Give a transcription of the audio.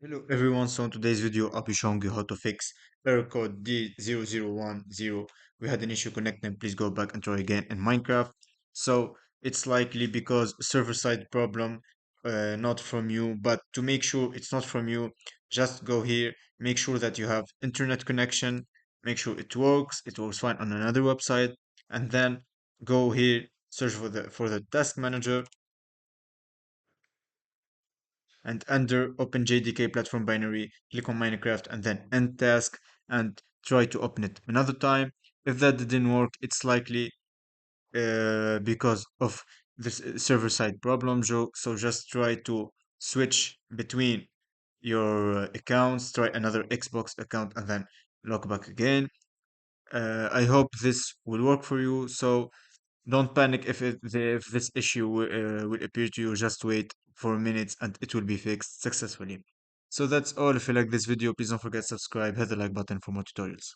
Hello everyone, so in today's video I'll be showing you how to fix error code D0010. We had an issue connecting, please go back and try again in Minecraft. So it's likely because server-side problem, not from you, but to make sure it's not from you, just go here, make sure that you have internet connection, make sure it works fine on another website, and then go here, search for the task manager, and under OpenJDK platform binary, click on Minecraft and then end task and try to open it another time. If that didn't work, it's likely because of this server side problem. So just try to switch between your accounts, try another Xbox account and then log back again. I hope this will work for you. So don't panic if this issue will appear to you. Just wait for minutes and it will be fixed successfully. So that's all. If you like this video, please don't forget to subscribe, hit the like button for more tutorials.